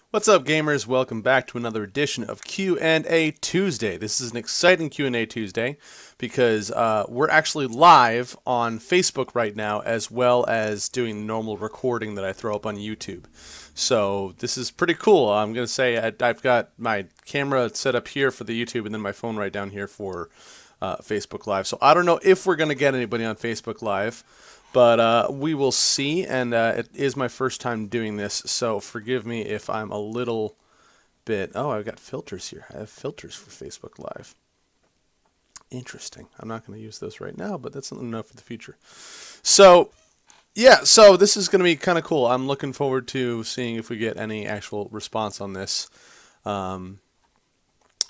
What's up, gamers? Welcome back to another edition of Q&A Tuesday. This is an exciting Q&A Tuesday because we're actually live on Facebook right now, as well as doing the normal recording that I throw up on YouTube. So this is pretty cool. I'm going to say I've got my camera set up here for the YouTube and then my phone right down here for Facebook Live. So I don't know if we're going to get anybody on Facebook Live, but we will see, and it is my first time doing this, so forgive me if I'm a little bit... Oh, I've got filters here. I have filters for Facebook Live. Interesting. I'm not going to use those right now, but that's something to know for the future. So, yeah, so this is going to be kind of cool. I'm looking forward to seeing if we get any actual response on this. And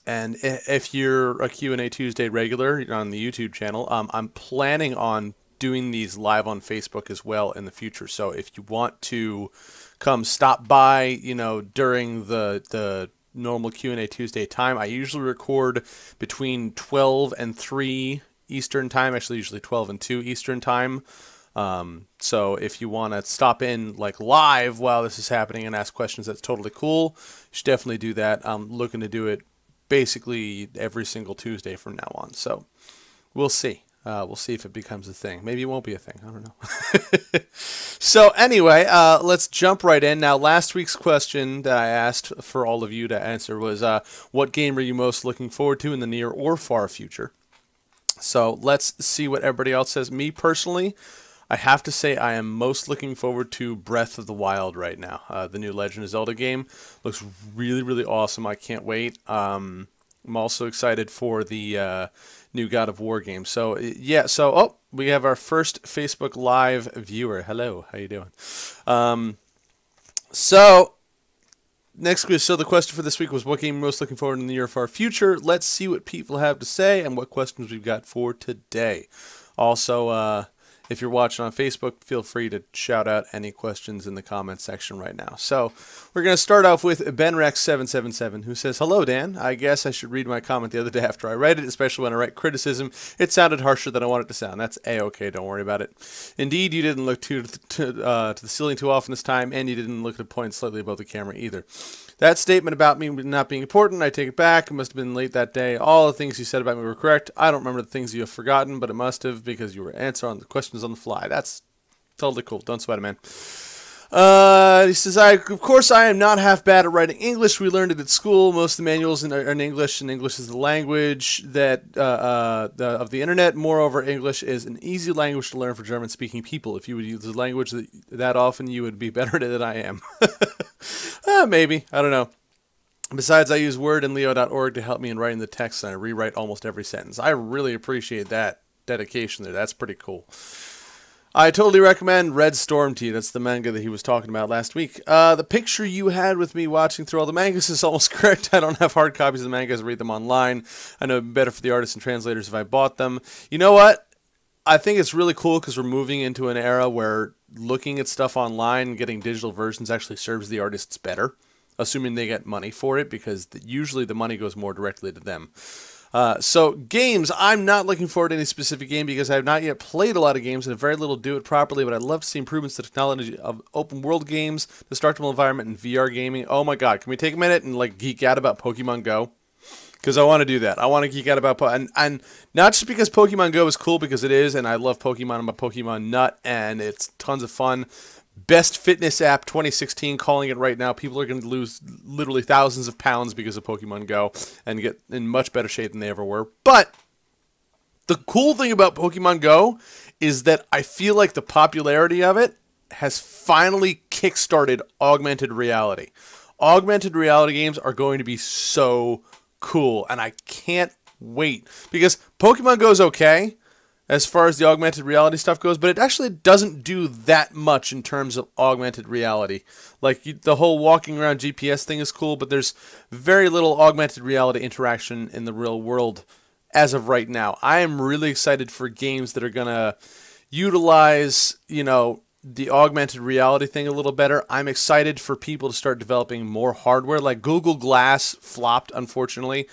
if you're a Q&A Tuesday regular on the YouTube channel, I'm planning on doing these live on Facebook as well in the future. So if you want to come stop by, you know, during the normal Q&A Tuesday time, I usually record between 12 and 3 Eastern time, actually usually 12 and 2 Eastern time. So if you want to stop in like live while this is happening and ask questions, that's totally cool. You should definitely do that. I'm looking to do it basically every single Tuesday from now on. So we'll see. We'll see if it becomes a thing. Maybe it won't be a thing. I don't know. So anyway, let's jump right in. Now, last week's question that I asked for all of you to answer was, what game are you most looking forward to in the near or far future? So let's see what everybody else says. Me personally, I have to say I am most looking forward to Breath of the Wild right now. The new Legend of Zelda game looks really, really awesome. I can't wait. I'm also excited for the new God of War game. So yeah, so we have our first Facebook Live viewer. Hello, how you doing? So the question for this week was, what game are you most looking forward in the near or far future? Let's see what people have to say and what questions we've got for today. Also, if you're watching on Facebook, feel free to shout out any questions in the comments section right now. So we're going to start off with BenRex777, who says, "Hello, Dan. I guess I should read my comment the other day after I read it, especially when I write criticism. It sounded harsher than I want it to sound. That's A-okay. Don't worry about it. Indeed, you didn't look to the ceiling too often this time, and you didn't look at a point slightly above the camera either. That statement about me not being important, I take it back. It must have been late that day. All the things you said about me were correct. I don't remember the things you have forgotten, but it must have, because you were answering the questions on the fly." That's totally cool. Don't sweat it, man. He says, of course, I am not half bad at writing English. We learned it at school. Most of the manuals are in English, and English is the language that of the internet. Moreover, English is an easy language to learn for German-speaking people. If you would use the language that often, you would be better at it than I am. Maybe. I don't know. Besides, I use Word and Leo.org to help me in writing the text, and I rewrite almost every sentence. I really appreciate that dedication there. That's pretty cool. I totally recommend Red Storm to you. That's the manga that he was talking about last week. The picture you had with me watching through all the mangas is almost correct. I don't have hard copies of the mangas. I read them online. I know it'd be better for the artists and translators if I bought them. You know what? I think it's really cool because we're moving into an era where looking at stuff online and getting digital versions actually serves the artists better, assuming they get money for it, because usually the money goes more directly to them. So games, I'm not looking forward to any specific game because I have not yet played a lot of games and have very little do it properly, but I'd love to see improvements to technology of open world games, destructible environment, and VR gaming. Oh my god, can we take a minute and like geek out about Pokemon Go? Because I want to do that. I want to geek out about and not just because Pokemon Go is cool, because it is, and I love Pokemon. I'm a Pokemon nut, and it's tons of fun. Best fitness app 2016, calling it right now. People are going to lose literally thousands of pounds because of Pokemon Go and get in much better shape than they ever were. But the cool thing about Pokemon Go is that I feel like the popularity of it has finally kickstarted augmented reality. Augmented reality games are going to be so cool, and I can't wait, because Pokemon Go is okay as far as the augmented reality stuff goes, but it actually doesn't do that much in terms of augmented reality. Like, the whole walking around GPS thing is cool, but there's very little augmented reality interaction in the real world as of right now. I am really excited for games that are going to utilize, you know, the augmented reality thing a little better. I'm excited for people to start developing more hardware. Like, Google Glass flopped, unfortunately.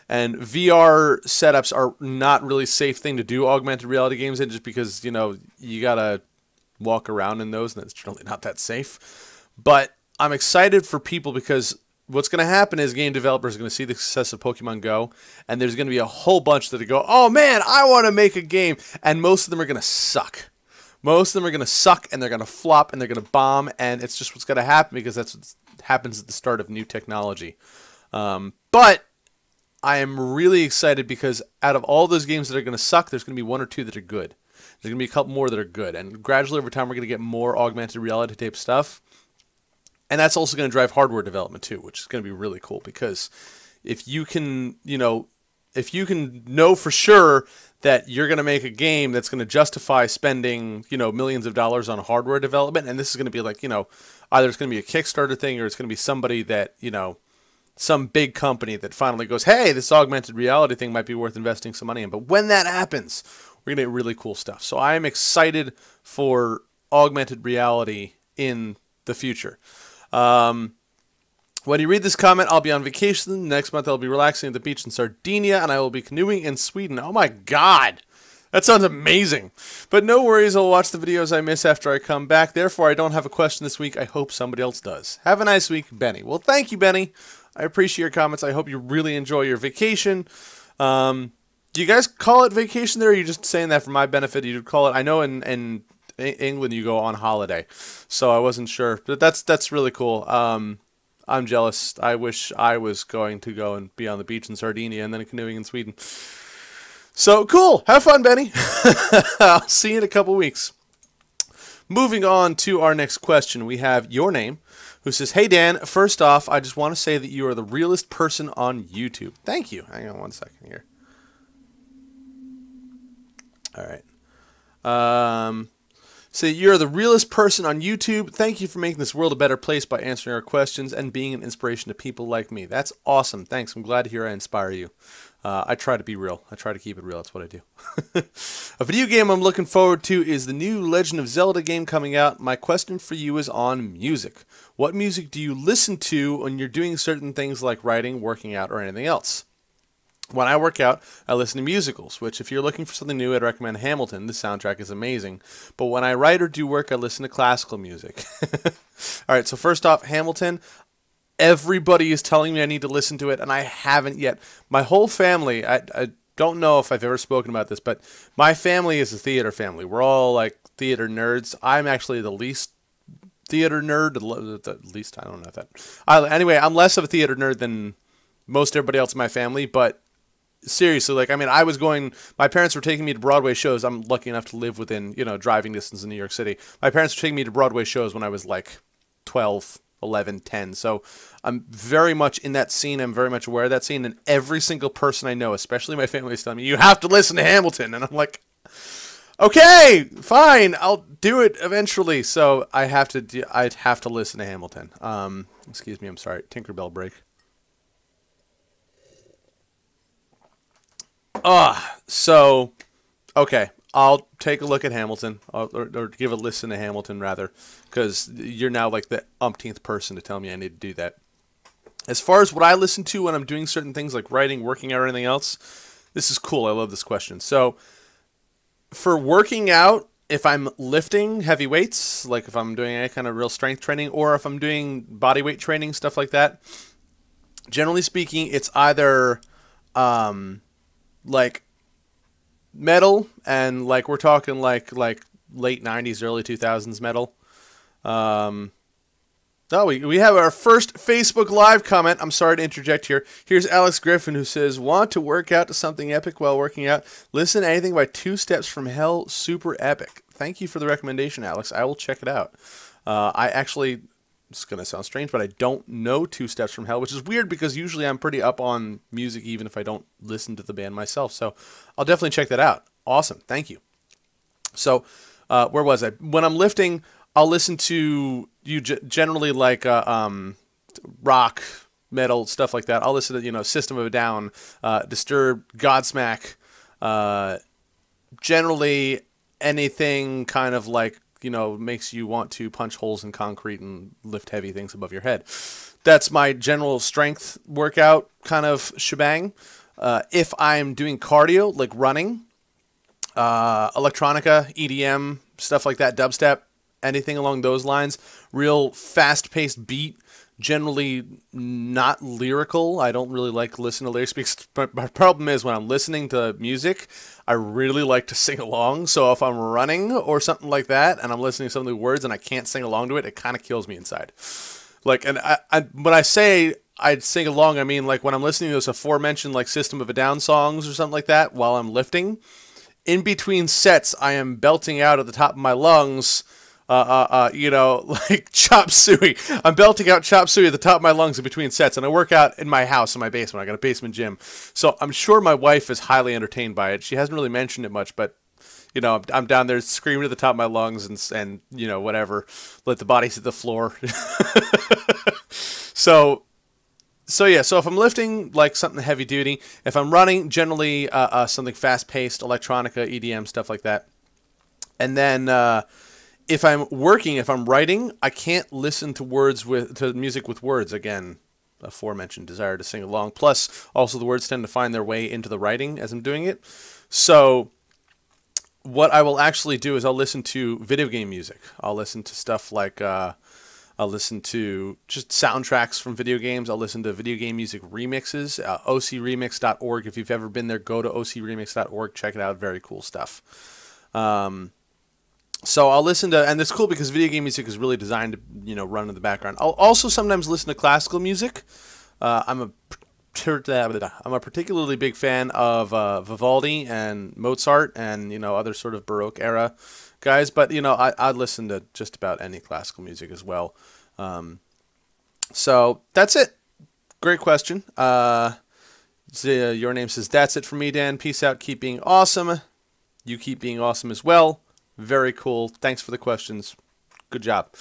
And VR setups are not really a safe thing to do augmented reality games in, just because, you know, you got to walk around in those, and it's generally not that safe. But I'm excited for people because what's going to happen is game developers are going to see the success of Pokemon Go, and there's going to be a whole bunch that go, oh man, I want to make a game, and most of them are going to suck. Most of them are going to suck, and they're going to flop, and they're going to bomb, and it's just what's going to happen because that's what happens at the start of new technology. But I am really excited because out of all those games that are going to suck, there's going to be one or two that are good. There's going to be a couple more that are good, and gradually over time we're going to get more augmented reality type stuff. And that's also going to drive hardware development too, which is going to be really cool because if you can, if you can know for sure that you're going to make a game that's going to justify spending, millions of dollars on hardware development, and this is going to be like, either it's going to be a Kickstarter thing or it's going to be somebody that, some big company that finally goes, hey, this augmented reality thing might be worth investing some money in. But when that happens, we're going to get really cool stuff. So I am excited for augmented reality in the future. When you read this comment, I'll be on vacation. Next month, I'll be relaxing at the beach in Sardinia, and I will be canoeing in Sweden. Oh my God. That sounds amazing. But no worries, I'll watch the videos I miss after I come back. Therefore, I don't have a question this week. I hope somebody else does. Have a nice week, Benny. Well, thank you, Benny. I appreciate your comments. I hope you really enjoy your vacation. Do you guys call it vacation there, or are you just saying that for my benefit? You call it, I know in England you go on holiday, so I wasn't sure. But that's really cool. I'm jealous. I wish I was going to go and be on the beach in Sardinia and then canoeing in Sweden. So cool. Have fun, Benny. I'll see you in a couple weeks. Moving on to our next question, we have your name, who says, hey, Dan, first off, I just want to say that you are the realest person on YouTube. Thank you. Hang on one second here. All right. So you're the realest person on YouTube. Thank you for making this world a better place by answering our questions and being an inspiration to people like me. That's awesome. Thanks. I'm glad to hear I inspire you. I try to be real. I try to keep it real. That's what I do. A video game I'm looking forward to is the new Legend of Zelda game coming out. My question for you is on music. What music do you listen to when you're doing certain things like writing, working out, or anything else? When I work out, I listen to musicals, which if you're looking for something new, I'd recommend Hamilton. The soundtrack is amazing. But when I write or do work, I listen to classical music. All right, so first off, Hamilton. Everybody is telling me I need to listen to it, and I haven't yet. My whole family, I don't know if I've ever spoken about this, but my family is a theater family. We're all like theater nerds. I'm actually the least theater nerd. At least I don't know that. Anyway, I'm less of a theater nerd than most everybody else in my family, but seriously, like, I mean, my parents were taking me to Broadway shows. I'm lucky enough to live within, driving distance in New York City. My parents were taking me to Broadway shows when I was like 12, 11, 10. So I'm very much in that scene. I'm very much aware of that scene. And every single person I know, especially my family, is telling me, you have to listen to Hamilton. And I'm like, okay, fine, I'll do it eventually. So I'd have to listen to Hamilton. Excuse me, I'm sorry. Tinkerbell break. So, okay, I'll take a look at Hamilton, or give a listen to Hamilton, rather, because you're now like the umpteenth person to tell me I need to do that. As far as what I listen to when I'm doing certain things like writing, working out, or anything else, this is cool. I love this question. So, for working out, if I'm lifting heavy weights, like if I'm doing any kind of real strength training, or if I'm doing body weight training, stuff like that, generally speaking, it's either like metal, and like we're talking like late 90s, early 2000s metal. Oh, we have our first Facebook Live comment. I'm sorry to interject here. Here's Alex Griffin, who says, want to work out to something epic while working out? Listen to anything by Two Steps from Hell. Super epic. Thank you for the recommendation, Alex. I will check it out. I actually, it's going to sound strange, but I don't know Two Steps from Hell, which is weird because usually I'm pretty up on music even if I don't listen to the band myself. So I'll definitely check that out. Awesome. Thank you. So where was I? When I'm lifting, I'll listen to generally like rock, metal, stuff like that. I'll listen to, System of a Down, Disturbed, Godsmack, generally anything kind of like, makes you want to punch holes in concrete and lift heavy things above your head. That's my general strength workout kind of shebang. If I'm doing cardio, like running, electronica, EDM, stuff like that, dubstep, anything along those lines. Real fast-paced beat, generally not lyrical. I don't really like to listen to lyrics because my problem is when I'm listening to music, I really like to sing along. So if I'm running or something like that and I'm listening to some of the words and I can't sing along to it, it kind of kills me inside. Like, and when I say I'd sing along, I mean like when I'm listening to those aforementioned like System of a Down songs or something like that while I'm lifting. In between sets, I am belting out at the top of my lungs, you know, like chop suey. I'm belting out chop suey at the top of my lungs in between sets, and I work out in my house, in my basement. I got a basement gym. So I'm sure my wife is highly entertained by it. She hasn't really mentioned it much, but, you know, I'm down there screaming at the top of my lungs and you know, whatever. Let the bodies hit the floor. So yeah, so if I'm lifting, like something heavy duty. If I'm running, generally something fast-paced, electronica, EDM, stuff like that. And then if I'm working, if I'm writing, I can't listen to music with words. Again, aforementioned desire to sing along. Plus, also the words tend to find their way into the writing as I'm doing it. So what I will actually do is I'll listen to video game music. I'll listen to stuff like... I'll listen to just soundtracks from video games. I'll listen to video game music remixes. OCRemix.org. If you've ever been there, go to OCRemix.org. Check it out. Very cool stuff. So I'll listen to, and it's cool because video game music is really designed to, you know, run in the background. I'll also sometimes listen to classical music. I'm a particularly big fan of Vivaldi and Mozart and, you know, other sort of Baroque era guys, but, you know, I listen to just about any classical music as well. So that's it. Great question. Your name says, that's it for me, Dan. Peace out. Keep being awesome. You keep being awesome as well. Very cool. Thanks for the questions. Good job.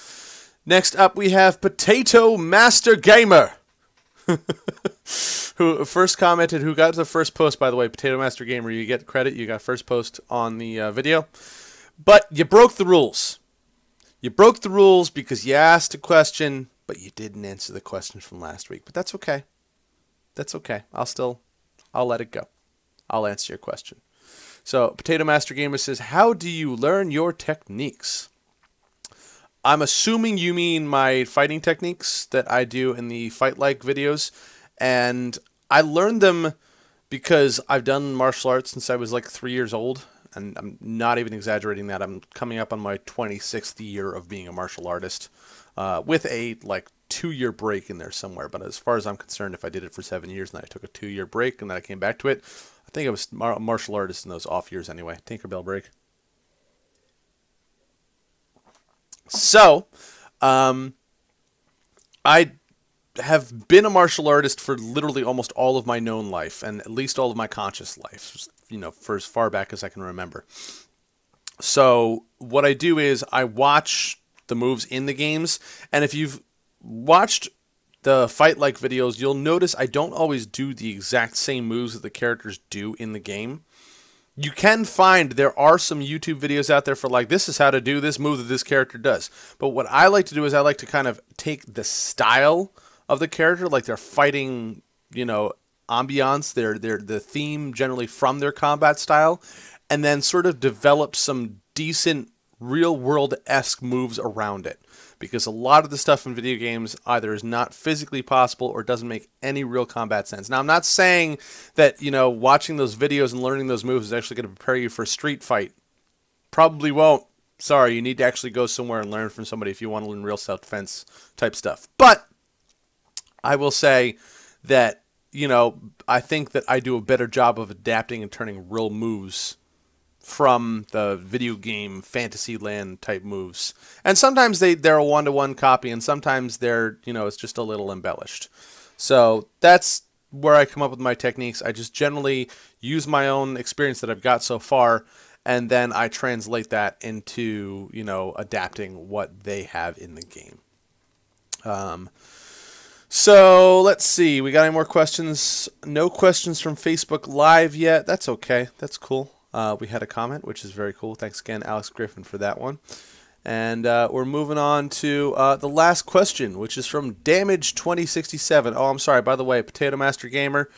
Next up, we have Potato Master Gamer, who first commented, who got the first post, by the way. Potato Master Gamer, you get credit. You got first post on the video. But you broke the rules. You broke the rules because you asked a question, but you didn't answer the question from last week. But that's okay. That's okay. I'll let it go. I'll answer your question. So, Potato Master Gamer says, how do you learn your techniques? I'm assuming you mean my fighting techniques that I do in the fight-like videos. And I learned them because I've done martial arts since I was like 3 years old. And I'm not even exaggerating that. I'm coming up on my 26th year of being a martial artist, with a like 2-year break in there somewhere. But as far as I'm concerned, if I did it for 7 years and then I took a 2-year break and then I came back to it, I think I was a martial artist in those off years anyway. Tinkerbell break. So, I have been a martial artist for literally almost all of my known life, and at least all of my conscious life, you know, for as far back as I can remember. So what I do is I watch the moves in the games, and if you've watched the fight-like videos, you'll notice I don't always do the exact same moves that the characters do in the game. You can find there are some YouTube videos out there for like, this is how to do this move that this character does. But what I like to do is I like to kind of take the style of the character, like they're fighting, you know, ambiance, the theme generally from their combat style, and then sort of develop some decent real-world-esque moves around it. Because a lot of the stuff in video games either is not physically possible or doesn't make any real combat sense. Now, I'm not saying that, you know, watching those videos and learning those moves is actually going to prepare you for a street fight. Probably won't. Sorry, you need to actually go somewhere and learn from somebody if you want to learn real self-defense type stuff. But I will say that, you know, I think that I do a better job of adapting and turning real moves from the video game Fantasyland type moves. And sometimes they're a one-to-one copy, and sometimes they're, you know, it's just a little embellished. So that's where I come up with my techniques. I just generally use my own experience that I've got so far, and then I translate that into, you know, adapting what they have in the game. So let's see. We got any more questions? No questions from Facebook Live yet. That's okay. That's cool. We had a comment, which is very cool. Thanks again, Alex Griffin, for that one. And we're moving on to the last question, which is from Damage2067. Oh, I'm sorry. By the way, Potato Master Gamer,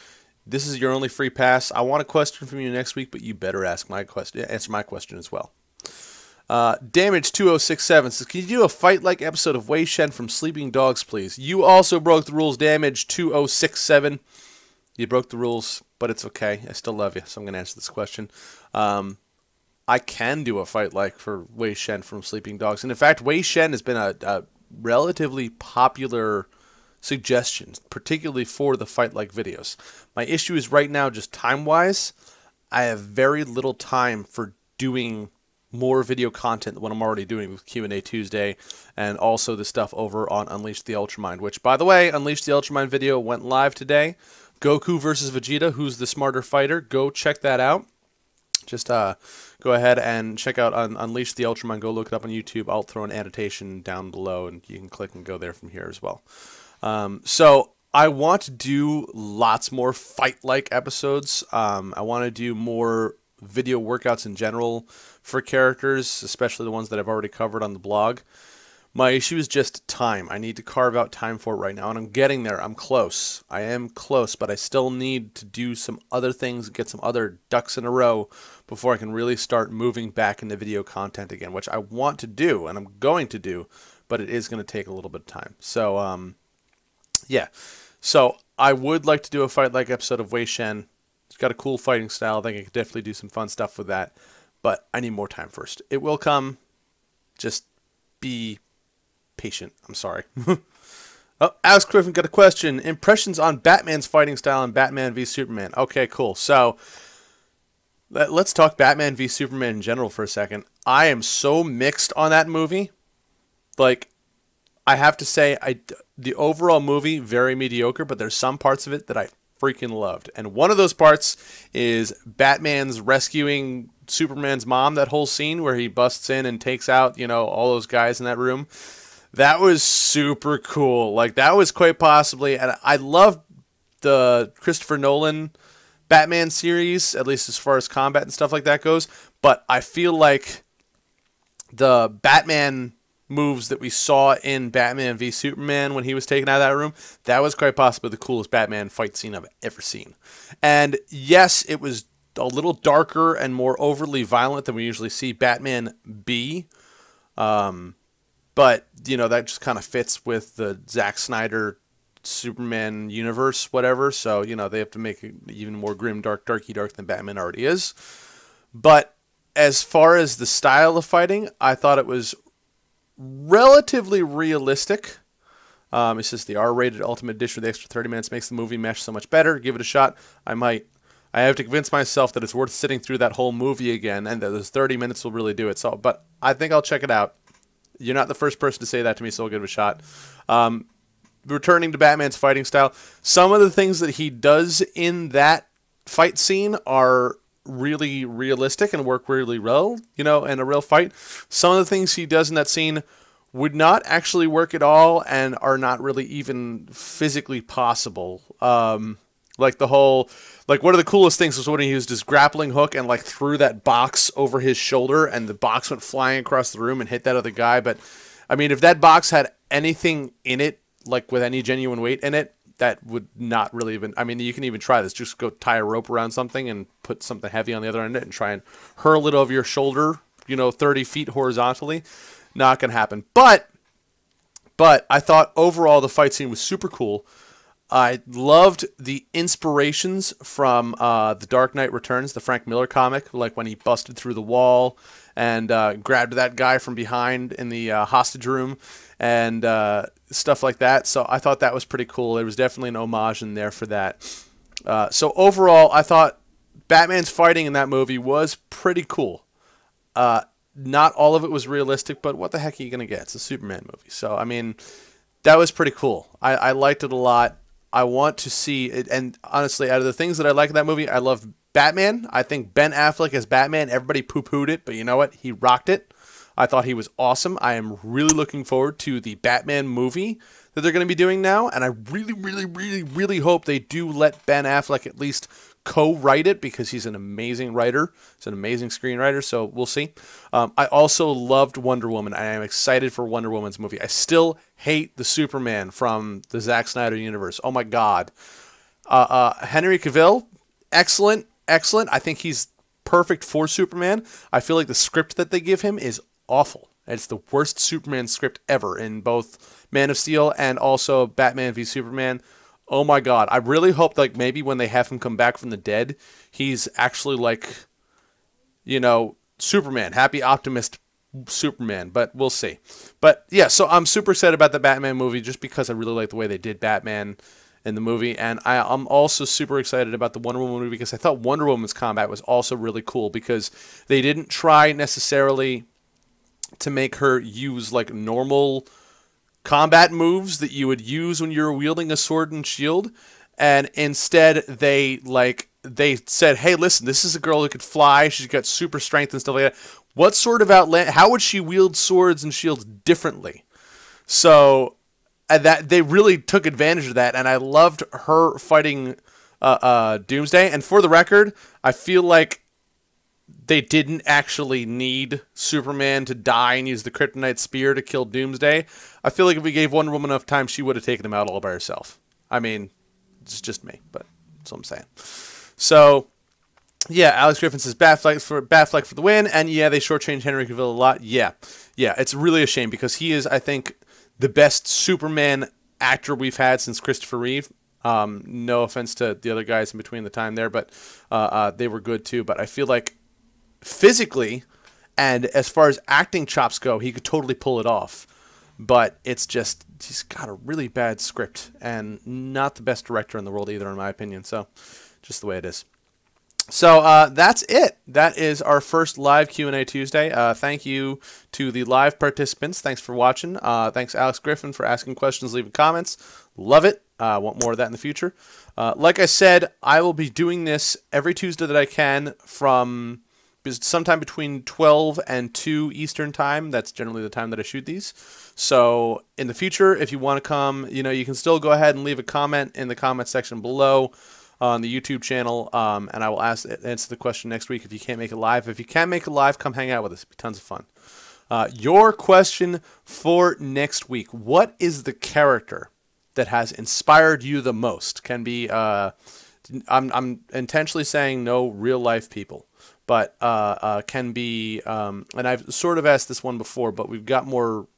this is your only free pass. I want a question from you next week, but you better ask my question, answer my question as well. Damage 2067 says, can you do a fight-like episode of Wei Shen from Sleeping Dogs, please? You also broke the rules, Damage 2067. You broke the rules, but it's okay. I still love you, so I'm going to answer this question. I can do a fight-like for Wei Shen from Sleeping Dogs. And in fact, Wei Shen has been a relatively popular suggestion, particularly for the fight-like videos. My issue is right now, just time-wise, I have very little time for doing more video content than what I'm already doing with Q&A Tuesday, and also the stuff over on Unleash the Ultramind, which, by the way, Unleash the Ultramind video went live today. Goku versus Vegeta, who's the smarter fighter? Go check that out. Just go ahead and check out Unleash the Ultramind. Go look it up on YouTube. I'll throw an annotation down below, and you can click and go there from here as well. So I want to do lots more fight-like episodes. I want to do more video workouts in general for characters, especially the ones that I've already covered on the blog. My issue is just time. I need to carve out time for it right now, and I'm getting there. I'm close. I am close, but I still need to do some other things, get some other ducks in a row before I can really start moving back into video content again, which I want to do, and I'm going to do, but it is going to take a little bit of time. So, yeah. So, I would like to do a fight-like episode of Wei Shen. He's got a cool fighting style. I think I could definitely do some fun stuff with that, but I need more time first. It will come. Just be patient. I'm sorry. Oh, Alex Griffin got a question. Impressions on Batman's fighting style in Batman v Superman. Okay, cool. So, let's talk Batman v Superman in general for a second. I am so mixed on that movie. Like, I have to say, the overall movie, very mediocre, but there's some parts of it that I freaking loved. And one of those parts is Batman's rescuing Superman's mom, that whole scene where he busts in and takes out, you know, all those guys in that room. That was super cool. Like, that was quite possibly, and I love the Christopher Nolan Batman series, at least as far as combat and stuff like that goes, but I feel like the Batman moves that we saw in Batman v Superman when he was taken out of that room, that was quite possibly the coolest Batman fight scene I've ever seen. And yes, it was a little darker and more overly violent than we usually see Batman be. But, you know, that just kind of fits with the Zack Snyder Superman universe, whatever. So, you know, they have to make it even more grim, darky dark than Batman already is. But as far as the style of fighting, I thought it was relatively realistic. It says the R-rated Ultimate Edition with the extra 30 minutes makes the movie mesh so much better. Give it a shot. I have to convince myself that it's worth sitting through that whole movie again, and that those 30 minutes will really do it. So, but I think I'll check it out. You're not the first person to say that to me, so I'll give it a shot. Returning to Batman's fighting style, some of the things that he does in that fight scene are really realistic and work really well, you know, in a real fight. Some of the things he does in that scene would not actually work at all and are not really even physically possible. Like the whole, like one of the coolest things was when he used his grappling hook and like threw that box over his shoulder and the box went flying across the room and hit that other guy. But I mean, if that box had anything in it, like with any genuine weight in it, that would not really even, I mean, you can even try this. Just go tie a rope around something and put something heavy on the other end of it and try and hurl it over your shoulder, you know, 30 feet horizontally. Not going to happen. But I thought overall the fight scene was super cool. I loved the inspirations from The Dark Knight Returns, the Frank Miller comic, like when he busted through the wall and grabbed that guy from behind in the hostage room and stuff like that. So I thought that was pretty cool. There was definitely an homage in there for that. So overall, I thought Batman's fighting in that movie was pretty cool. Not all of it was realistic, but what the heck are you going to get? It's a Superman movie. So, I mean, that was pretty cool. I liked it a lot. I want to see it, and honestly, out of the things that I like in that movie, I love Batman. I think Ben Affleck as Batman, everybody poo-pooed it, but you know what? He rocked it. I thought he was awesome. I am really looking forward to the Batman movie that they're going to be doing now, and I really hope they do let Ben Affleck at least co-write it, because he's an amazing writer. He's an amazing screenwriter, so we'll see. I also loved Wonder Woman. I am excited for Wonder Woman's movie. I still hate the Superman from the Zack Snyder universe. Oh my God. Henry Cavill, excellent. I think he's perfect for Superman. I feel like the script that they give him is awful. It's the worst Superman script ever in both Man of Steel and also Batman v Superman. Oh my god. I really hope like maybe when they have him come back from the dead, he's actually like, you know, Superman, happy optimist Superman, but we'll see. But yeah, so I'm super excited about the Batman movie just because I really like the way they did Batman in the movie, and I'm also super excited about the Wonder Woman movie because I thought Wonder Woman's combat was also really cool because they didn't try necessarily to make her use like normal combat moves that you would use when you're wielding a sword and shield, and instead they said, hey, listen, this is a girl who could fly, she's got super strength and stuff like that. What sort of how would she wield swords and shields differently? So that they really took advantage of that, and I loved her fighting Doomsday. And for the record, I feel like they didn't actually need Superman to die and use the kryptonite spear to kill Doomsday. I feel like if we gave Wonder Woman enough time, she would have taken him out all by herself. I mean, it's just me, but that's what I'm saying. So, yeah, Alex Griffin says Batfleck for the win, and yeah, they shortchanged Henry Cavill a lot. Yeah, it's really a shame because he is, I think, the best Superman actor we've had since Christopher Reeve. No offense to the other guys in between the time there, but they were good too. But I feel like physically and as far as acting chops go, he could totally pull it off. But it's just, he's got a really bad script and not the best director in the world either, in my opinion. So, just the way it is. So that's it. That is our first live Q&A Tuesday. Thank you to the live participants. Thanks for watching. Thanks, Alex Griffin, for asking questions, leaving comments. Love it. Want more of that in the future. Like I said, I will be doing this every Tuesday that I can from sometime between 12 and 2 Eastern time. That's generally the time that I shoot these. So in the future, if you want to come, you can still go ahead and leave a comment in the comment section below on the YouTube channel, and I will answer the question next week if you can't make it live. If you can't make it live, come hang out with us. It'll be tons of fun. Your question for next week: what is the character that has inspired you the most? Can be I'm intentionally saying no real life people, but can be and I've sort of asked this one before, but we've got more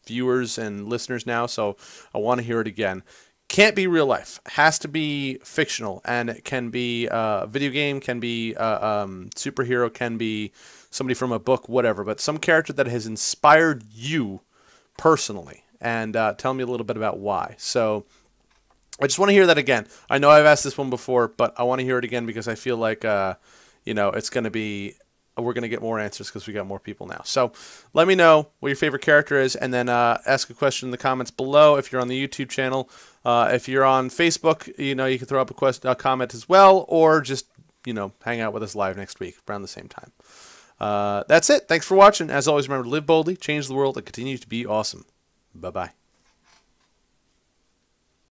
viewers and listeners now, so I want to hear it again. Can't be real life. Has to be fictional, and it can be a video game, can be superhero, can be somebody from a book, whatever. But some character that has inspired you personally, and tell me a little bit about why. So I just want to hear that again. I know I've asked this one before, but I want to hear it again because I feel like it's going to be. We're going to get more answers because we got more people now. So let me know what your favorite character is, and then ask a question in the comments below if you're on the YouTube channel. If you're on Facebook, you can throw up a comment as well, or just, hang out with us live next week around the same time. That's it. Thanks for watching. As always, remember to live boldly, change the world, and continue to be awesome. Bye-bye.